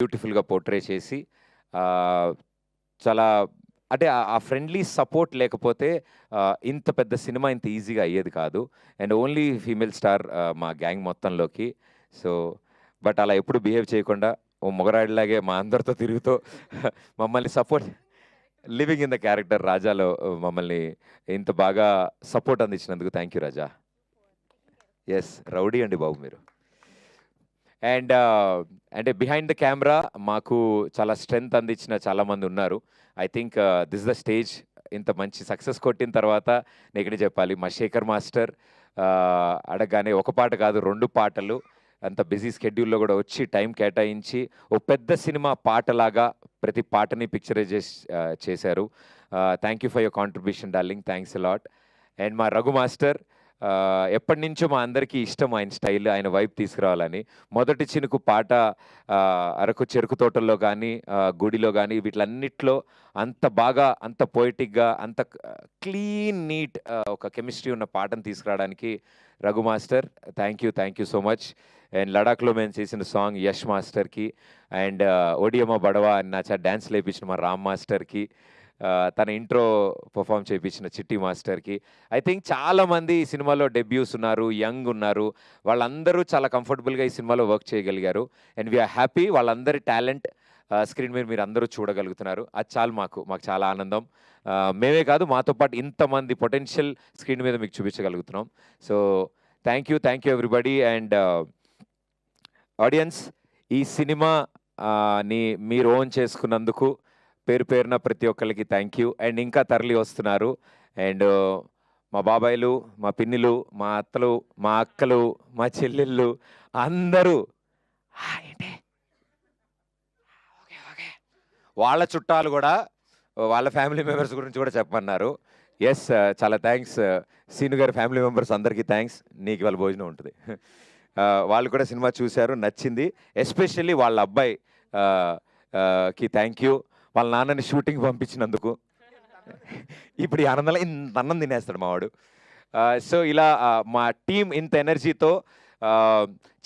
బ్యూటిఫుల్గా పోర్ట్రే చేసి చాలా అంటే ఆ ఫ్రెండ్లీ సపోర్ట్ లేకపోతే ఇంత పెద్ద సినిమా ఇంత ఈజీగా అయ్యేది కాదు. అండ్ ఓన్లీ ఫీమేల్ స్టార్ మా గ్యాంగ్ మొత్తంలోకి. సో బట్ అలా ఎప్పుడు బిహేవ్ చేయకుండా ఓ మొగరాడిలాగే మా అందరితో తిరుగుతూ మమ్మల్ని support living in the character రాజాలో మమ్మల్ని ఇంత బాగా సపోర్ట్ అందించినందుకు thank you Raja. Yes rowdy అండి బాబు మీరు. అండ్ అంటే బిహైండ్ ద కెమెరా మాకు చాలా స్ట్రెంగ్త్ అందించిన చాలామంది ఉన్నారు. I think this the stage ఇంత మంచి సక్సెస్ కొట్టిన తర్వాత నెగటి చెప్పాలి మా శేఖర్ మాస్టర్ అడగగానే ఒక పాట కాదు 2 పాటలు అంత బిజీ స్కెడ్యూల్లో కూడా వచ్చి టైం కేటాయించి ఒక పెద్ద సినిమా పాటలాగా ప్రతి పాటని పిక్చరైజ్ చేశారు. Thank you for your contribution darling, thanks a lot. And మా రఘు మాస్టర్ ఎప్పటి నుంచో మా అందరికీ ఇష్టం ఆయన స్టైల్, ఆయన వైపు తీసుకురావాలని. మొదటి చినుకు పాట అరకు చెరుకు తోటల్లో కానీ గుడిలో కానీ వీటిలన్నిట్లో అంత బాగా అంత పోయిటిక్గా అంత క్లీన్ నీట్ ఒక కెమిస్ట్రీ ఉన్న పాటను తీసుకురావడానికి Raghu master thank you so much. And లడాఖ్లో మేము చేసిన సాంగ్ యష్ మాస్టర్కి అండ్ ఓడియమ్మ బడవా అని నా డ్యాన్స్ లేపించిన మా రామ్ మాస్టర్కి తన ఇంట్రో పర్ఫామ్ చేయించిన చిట్టి మాస్టర్కి. ఐ థింక్ చాలామంది ఈ సినిమాలో డెబ్యూస్ ఉన్నారు, యంగ్ ఉన్నారు, వాళ్ళందరూ చాలా కంఫర్టబుల్గా ఈ సినిమాలో వర్క్ చేయగలిగారు. అండ్ వీఆర్ హ్యాపీ వాళ్ళందరి టాలెంట్ స్క్రీన్ మీద మీరు అందరూ చూడగలుగుతున్నారు. అది చాలు మాకు చాలా ఆనందం. మేమే కాదు మాతో పాటు ఇంతమంది పొటెన్షియల్ స్క్రీన్ మీద మీకు చూపించగలుగుతున్నాం. So thank you everybody. And audience ఈ సినిమా ని మీరు ఓన్ చేసుకున్నందుకు పేరున ప్రతి ఒక్కరికి థ్యాంక్ యూ. అండ్ ఇంకా తరలి వస్తున్నారు. అండ్ మా బాబాయిలు, మా పిన్నిలు, మా అత్తలు, మా అక్కలు, మా చెల్లెళ్ళు అందరూ ఏంటి వాళ్ళ చుట్టాలు కూడా వాళ్ళ ఫ్యామిలీ మెంబర్స్ గురించి కూడా చెప్పమన్నారు. ఎస్ చాలా థ్యాంక్స్ సీను గారి ఫ్యామిలీ మెంబర్స్ అందరికీ థ్యాంక్స్. నీకు వాళ్ళ భోజనం ఉంటుంది. వాళ్ళు కూడా సినిమా చూశారు, నచ్చింది. ఎస్పెషల్లీ వాళ్ళ అబ్బాయి కి థ్యాంక్ యూ, వాళ్ళ నాన్నని షూటింగ్ పంపించినందుకు. ఇప్పుడు ఈ ఆనందంలో ఇంత అన్నం తినేస్తాడు మావాడు. సో ఇలా మా టీం ఇంత ఎనర్జీతో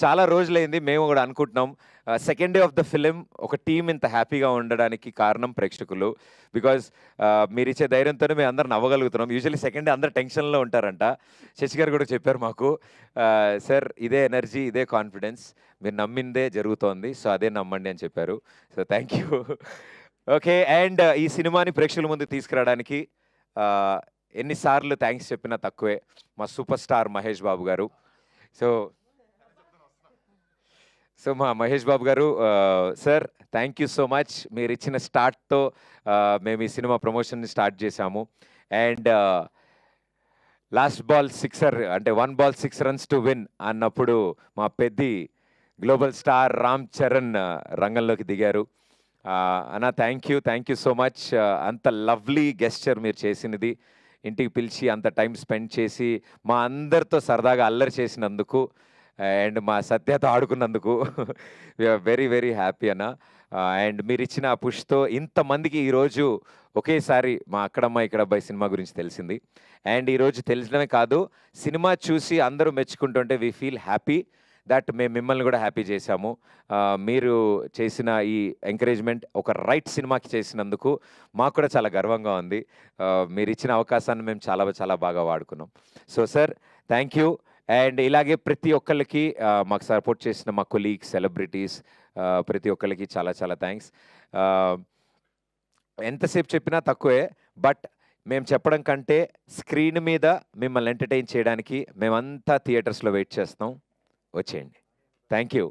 చాలా రోజులైంది మేము కూడా అనుకుంటున్నాం. Second day of the film ఒక టీం ఇంత హ్యాపీగా ఉండడానికి కారణం ప్రేక్షకులు. బికాజ్ మీరు ఇచ్చే ధైర్యంతోనే మేము అందరం నవ్వగలుగుతున్నాం. యూజువల్లీ సెకండ్ డే అందరు టెన్షన్లో ఉంటారంట. శశి గారు కూడా చెప్పారు మాకు, సార్ ఇదే ఎనర్జీ ఇదే కాన్ఫిడెన్స్, మీరు నమ్మిందే జరుగుతోంది, సో అదే నమ్మండి అని చెప్పారు. So thank you. Okay. And ఈ సినిమాని ప్రేక్షకుల ముందు తీసుకురావడానికి ఎన్నిసార్లు థ్యాంక్స్ చెప్పినా తక్కువే. మా సూపర్ స్టార్ మహేష్ బాబు గారు. సో మా మహేష్ బాబు గారు sir thank you so much. మీరు ఇచ్చిన స్టార్ట్తో మేము ఈ సినిమా ప్రమోషన్ని స్టార్ట్ చేశాము. అండ్ లాస్ట్ బాల్ 6 అంటే 1 బాల్ 6 రన్స్ టు విన్ అన్నప్పుడు మా పెద్ది గ్లోబల్ స్టార్ రామ్ చరణ్ రంగంలోకి దిగారు. అన్న థ్యాంక్ యూ సో మచ్. అంత లవ్లీ గెస్చర్ మీరు చేసినది, ఇంటికి పిలిచి అంత టైం స్పెండ్ చేసి మా అందరితో సరదాగా అల్లరి చేసినందుకు అండ్ మా సత్యతో ఆడుకున్నందుకు వీఆర్ వెరీ హ్యాపీ అన్న. అండ్ మీరు ఇచ్చిన పుష్తో ఇంతమందికి ఈరోజు ఒకేసారి మా అక్కడమ్మ ఇక్కడ అబ్బాయి సినిమా గురించి తెలిసింది. అండ్ ఈరోజు తెలిసడమే కాదు, సినిమా చూసి అందరూ మెచ్చుకుంటుంటే వీ ఫీల్ హ్యాపీ దట్ మేము మిమ్మల్ని కూడా హ్యాపీ చేశాము. మీరు చేసిన ఈ ఎంకరేజ్మెంట్ ఒక రైట్ సినిమాకి చేసినందుకు మాకు కూడా చాలా గర్వంగా ఉంది. మీరు ఇచ్చిన అవకాశాన్ని మేము చాలా బాగా వాడుకున్నాం. So sir thank you. And ఇలాగే ప్రతి ఒక్కళ్ళకి మాకు సపోర్ట్ చేసిన మా కొలీగ్స్, సెలబ్రిటీస్ ప్రతి ఒక్కళ్ళకి చాలా థ్యాంక్స్. ఎంతసేపు చెప్పినా తక్కువే, బట్ మేము చెప్పడం కంటే స్క్రీన్ మీద మిమ్మల్ని ఎంటర్టైన్ చేయడానికి మేమంతా థియేటర్స్లో వెయిట్ చేస్తాం, వచ్చేయండి. Thank you.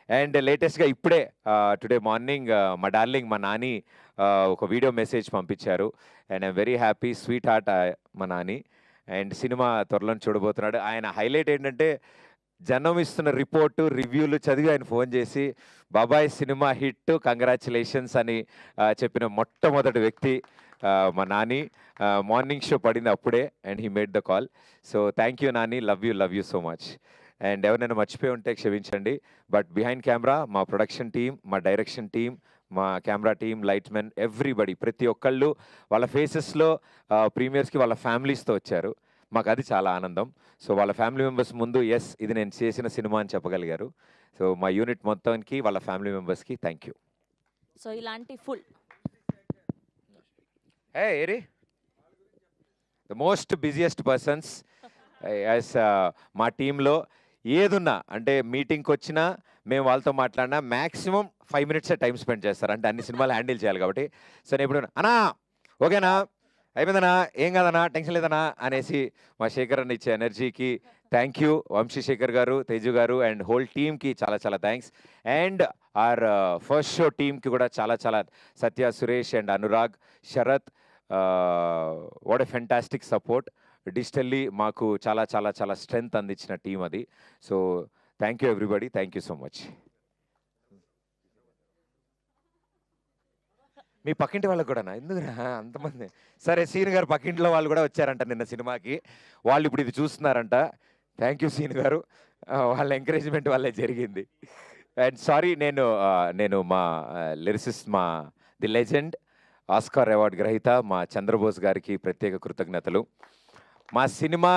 అండ్ లేటెస్ట్గా ఇప్పుడే టుడే మార్నింగ్ మా డార్లింగ్ మా నాని ఒక వీడియో మెసేజ్ పంపించారు. And I'm very happy, sweet heart మా నాని. అండ్ సినిమా త్వరలో చూడబోతున్నాడు. ఆయన హైలైట్ ఏంటంటే జనం ఇస్తున్న రిపోర్టు రివ్యూలు చదివి ఆయన ఫోన్ చేసి బాబాయ్ సినిమా హిట్ కంగ్రాచులేషన్స్ అని చెప్పిన మొట్టమొదటి వ్యక్తి మా నాని. మార్నింగ్ షో పడింది అప్పుడే and he made the call. So thank you Nani, love you so much. And ఎవరైనా మర్చిపోయి ఉంటే క్షమించండి. బట్ బిహైండ్ కెమెరా మా ప్రొడక్షన్ టీమ్, మా డైరెక్షన్ టీమ్, మా కెమెరా టీమ్, లైట్మెన్, ఎవ్రీబడి ప్రతి ఒక్కళ్ళు వాళ్ళ ఫేసెస్లో ప్రీమియర్స్కి వాళ్ళ ఫ్యామిలీస్తో వచ్చారు. మాకు అది చాలా ఆనందం. సో వాళ్ళ ఫ్యామిలీ మెంబర్స్ ముందు ఎస్ ఇది నేను చేసిన సినిమా అని చెప్పగలిగారు. సో మా యూనిట్ మొత్తానికి వాళ్ళ ఫ్యామిలీ మెంబర్స్కి థ్యాంక్ యూ. సో ఇలాంటి full eri the most busiest persons as మా టీంలో ఏదున్నా అంటే మీటింగ్కి వచ్చినా మేము వాళ్ళతో మాట్లాడినా మ్యాక్సిమం 5 minutes టైం స్పెండ్ చేస్తారు, అంటే అన్ని సినిమాలు హ్యాండిల్ చేయాలి కాబట్టి. సో నేను ఇప్పుడు అన్నా ఓకేనా అయిపోయిందనా ఏం కాదన్నా టెన్షన్ లేదనా అనేసి మా శేఖర్ అన్న ఇచ్చే ఎనర్జీకి థ్యాంక్ యూ. వంశీశేఖర్ గారు, తేజు గారు అండ్ హోల్ టీమ్కి చాలా చాలా thanks. And our first show టీమ్కి కూడా చాలా చాలా Satya, Suresh and Anurag, Sharath, what a fantastic support. Digitally మాకు చాలా చాలా చాలా స్ట్రెంగ్త్ అందించిన టీం అది. So thank you everybody, thank you so much. మీ పక్కింటి వాళ్ళకి కూడా ఎందుకురా అంతమంది? సరే సీన్ గారు పక్కింట్లో వాళ్ళు కూడా వచ్చారంట నిన్న సినిమాకి, వాళ్ళు ఇప్పుడు ఇది చూస్తున్నారంట. థ్యాంక్ యూ సీన్ గారు, వాళ్ళ ఎంకరేజ్మెంట్ వల్లే జరిగింది. అండ్ సారీ నేను మా లిరిసిస్ట్ మా ది లెజెండ్ ఆస్కార్ అవార్డు గ్రహీత మా చంద్రబోస్ గారికి ప్రత్యేక కృతజ్ఞతలు. మా సినిమా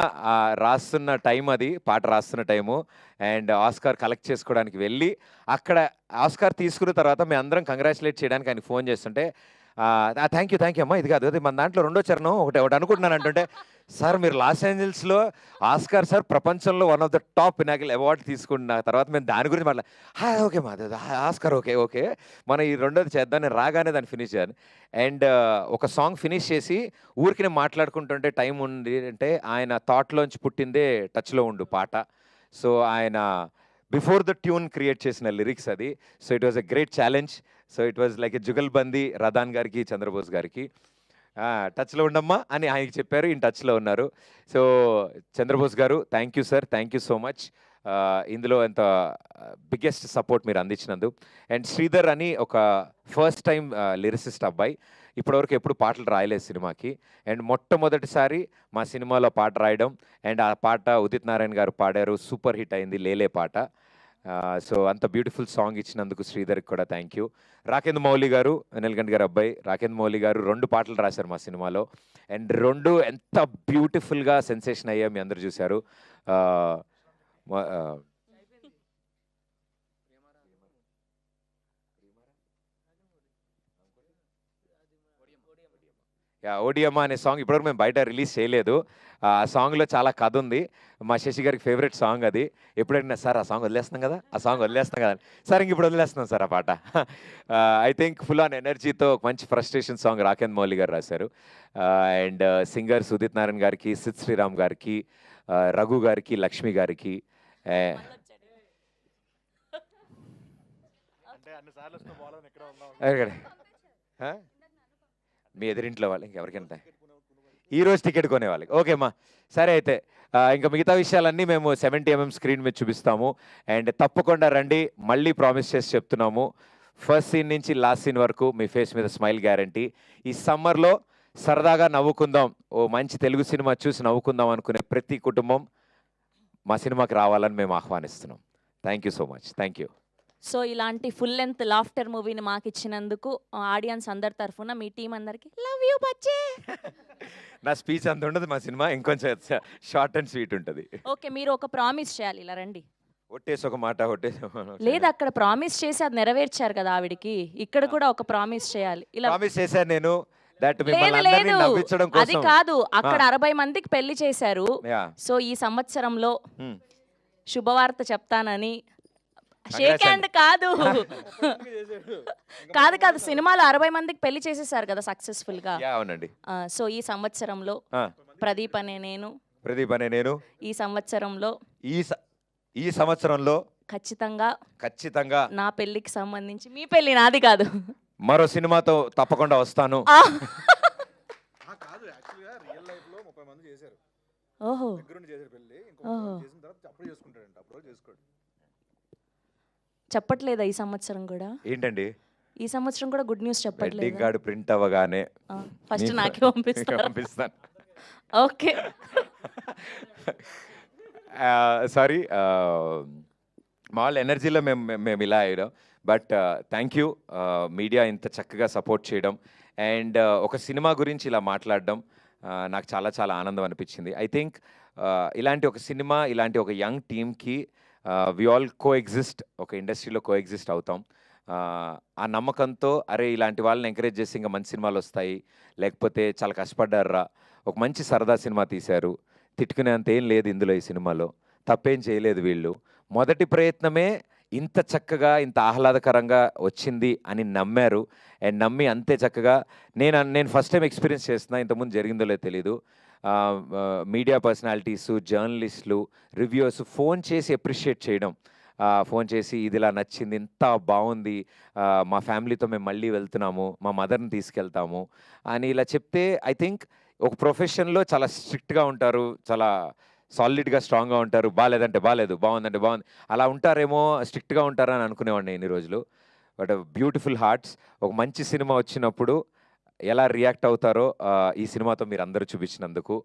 రాస్తున్న టైం అది, పాట రాస్తున్న టైము, అండ్ ఆస్కార్ కలెక్ట్ చేసుకోవడానికి వెళ్ళి అక్కడ ఆస్కార్ తీసుకున్న తర్వాత మేము అందరం కంగ్రాచులేట్ చేయడానికి ఆయన ఫోన్ చేస్తుంటే థ్యాంక్ యూ అమ్మా, ఇది కాదు అది మన దాంట్లో రెండో చరణం ఒకటి అనుకుంటున్నాను అంటుంటే, సార్ మీరు లాస్ ఏంజల్స్లో ఆస్కార్ సార్ ప్రపంచంలో one of the top Pinnacle award తీసుకున్న తర్వాత మేము దాని గురించి ఓకే మా ఆస్కార్ ఓకే మనం ఈ రెండోది చేద్దాం. నేను రాగానే దాన్ని ఫినిష్ చేయాలి. అండ్ ఒక సాంగ్ ఫినిష్ చేసి ఊరికి నేను మాట్లాడుకుంటుంటే టైం ఉంది అంటే ఆయన థాట్లోంచి పుట్టిందే టచ్లో ఉండు పాట. సో ఆయన బిఫోర్ ద ట్యూన్ క్రియేట్ చేసిన లిరిక్స్ అది. So it was a great challenge. So it was like a jugalbandi రదాన్ గారికి, చంద్రబోస్ గారికి. టచ్లో ఉండమ్మా అని ఆయనకి చెప్పారు, ఈయన టచ్లో ఉన్నారు. సో చంద్రబోస్ గారు thank you sir, thank you so much. ఇందులో ఎంత బిగ్గెస్ట్ సపోర్ట్ మీరు అందించినందు. అండ్ శ్రీధర్ అని ఒక ఫస్ట్ టైం లిరిసిస్ట్ అబ్బాయి, ఇప్పటివరకు ఎప్పుడు పాటలు రాయలేదు సినిమాకి. అండ్ మొట్టమొదటిసారి మా సినిమాలో పాట రాయడం, అండ్ ఆ పాట ఉదిత్ నారాయణ గారు పాడారు, సూపర్ హిట్ అయింది లేలే పాట. సో అంత బ్యూటిఫుల్ సాంగ్ ఇచ్చినందుకు శ్రీధర్కి కూడా థ్యాంక్ యూ. రాకేంద్ర మౌలి గారు, వెనల్గండ్ గారు అబ్బాయి రాకేంద్ర మౌలి గారు 2 పాటలు రాశారు మా సినిమాలో, అండ్ 2 ఎంత బ్యూటిఫుల్గా సెన్సేషన్ అయ్యా మీ అందరు చూశారు. ఓడియమ్మ అనే సాంగ్ ఇప్పటివరకు మేము బయట రిలీజ్ చేయలేదు. ఆ సాంగ్లో చాలా కథ ఉంది. మా శశి గారికి ఫేవరెట్ సాంగ్ అది. ఎప్పుడైనా సార్ ఆ సాంగ్ వదిలేస్తున్నాం కదా, ఆ సాంగ్ వదిలేస్తున్నాం కదా, సార్ ఇంక ఇప్పుడు వదిలేస్తున్నాం సార్ ఆ పాట. ఐ థింక్ ఫుల్ ఆన్ ఎనర్జీతో మంచి ఫ్రస్ట్రేషన్ సాంగ్ రాకేంద్ర మౌలి గారు రాశారు. అండ్ సింగర్ సుదీత్ నారాయణ గారికి, సిద్ శ్రీరామ్ గారికి, రఘు గారికి, లక్ష్మి గారికి, మీ ఎదురింట్లో వాళ్ళు ఇంకెవరికైనా ఈరోజు టికెట్ కొనే వాళ్ళకి ఓకేమ్మా. సరే అయితే ఇంకా మిగతా విషయాలన్నీ మేము 70 mm స్క్రీన్ మీద చూపిస్తాము. అండ్ తప్పకుండా రండి, మళ్ళీ ప్రామిస్ చేసి చెప్తున్నాము, ఫస్ట్ సీన్ నుంచి లాస్ట్ సీన్ వరకు మీ ఫేస్ మీద స్మైల్ గ్యారంటీ. ఈ సమ్మర్లో సరదాగా నవ్వుకుందాం, ఓ మంచి తెలుగు సినిమా చూసి నవ్వుకుందాం అనుకునే ప్రతి కుటుంబం మా సినిమాకి రావాలని మేము ఆహ్వానిస్తున్నాం. Thank you so much, thank you. So ఇలాంటి ఫుల్ లెంత్ లాఫ్టర్ మూవీని మాకు ఇచ్చినందుకు ఆడియన్స్ అందరి తరఫున మీ టీం అందరికి లవ్ యూ బచ్చే. నా స్పీచ్ అంత ఉండదు, మా సినిమా ఇంకొంచెం షార్ట్ అండ్ స్వీట్ ఉంటుంది. ఓకే, మీరు ఒక ప్రామిస్ చేయాలి, ఇలా రండి. ఒట్టేసి ఒక మాట లేదు, అక్కడ ప్రామిస్ చేసి అది నెరవేర్చారు కదా ఆవిడికి, ఇక్కడ కూడా ఒక ప్రామిస్ చేయాలి. ఇలా ప్రామిస్ చేశాను నేను, అది కాదు, అక్కడ 60 మందికి పెళ్లి చేశారు. సో ఈ సంవత్సరంలో శుభవార్త చెప్తానని. షేక్ హ్యాండ్ కాదు కాదు కాదు, సినిమాలో 60 మందికి పెళ్లి చేసేసారు కదా సక్సెస్ఫుల్ గా. అవునండి. సో ఈ సంవత్సరంలో ప్రదీప్ అనే నేను ఈ సంవత్సరంలో ఖచ్చితంగా నా పెళ్లికి సంబంధించి, మీ పెళ్లి నాది కాదు, మరో సినిమాతో తప్పకుండా వస్తాను. ఓహో చెప్పట్లేదా ఈ సంవత్సరం కూడా? ఏంటండి ఈ సంవత్సరం కూడా గుడ్ న్యూస్ చెప్పట్లేదు. కార్డు ప్రింట్ అవ్వగానే ఫస్ట్ నాకే పంపిస్తాను. ఓకే సారీ, మామూలు ఎనర్జీలో మేము ఇలా అయ్యాం. బట్ థ్యాంక్ యూ మీడియా ఇంత చక్కగా సపోర్ట్ చేయడం, అండ్ ఒక సినిమా గురించి ఇలా మాట్లాడడం నాకు చాలా చాలా ఆనందం అనిపించింది. ఐ థింక్ ఇలాంటి ఒక సినిమా, ఇలాంటి ఒక యంగ్ టీమ్కి వి ఆల్ కో ఎగ్జిస్ట్, ఒక ఇండస్ట్రీలో కో ఎగ్జిస్ట్ అవుతాం. ఆ నమ్మకంతో అరే ఇలాంటి వాళ్ళని ఎంకరేజ్ చేసి ఇంకా మంచి సినిమాలు వస్తాయి, లేకపోతే చాలా కష్టపడ్డారా, ఒక మంచి సరదా సినిమా తీశారు, తిట్టుకునేంత ఏం లేదు ఇందులో, ఈ సినిమాలో తప్పేం చేయలేదు వీళ్ళు, మొదటి ప్రయత్నమే ఇంత చక్కగా ఇంత ఆహ్లాదకరంగా వచ్చింది అని నమ్మారు. అండ్ నమ్మి అంతే చక్కగా నేను ఫస్ట్ టైం ఎక్స్పీరియన్స్ చేస్తున్నా, ఇంతకుముందు జరిగిందో లేదో తెలీదు. మీడియా పర్సనాలిటీసు, జర్నలిస్టులు, రివ్యూవర్స్ ఫోన్ చేసి అప్రిషియేట్ చేయడం, ఫోన్ చేసి ఇది ఇలా నచ్చింది, ఇంత బాగుంది, మా ఫ్యామిలీతో మేము మళ్ళీ వెళ్తున్నాము, మా మదర్ని తీసుకెళ్తాము అని ఇలా చెప్తే, ఐ థింక్ ఒక ప్రొఫెషన్లో చాలా స్ట్రిక్ట్గా ఉంటారు, చాలా సాలిడ్గా స్ట్రాంగ్గా ఉంటారు, బాగాలేదంటే బాగాలేదు, బాగుందంటే బాగుంది, అలా ఉంటారేమో, స్ట్రిక్ట్గా ఉంటారని అనుకునేవాడిని ఇన్ని రోజులు. బట్ బ్యూటిఫుల్ హార్ట్స్, ఒక మంచి సినిమా వచ్చినప్పుడు ఎలా రియాక్ట్ అవుతారో ఈ సినిమాతో మీరు అందరూ చూపించినందుకు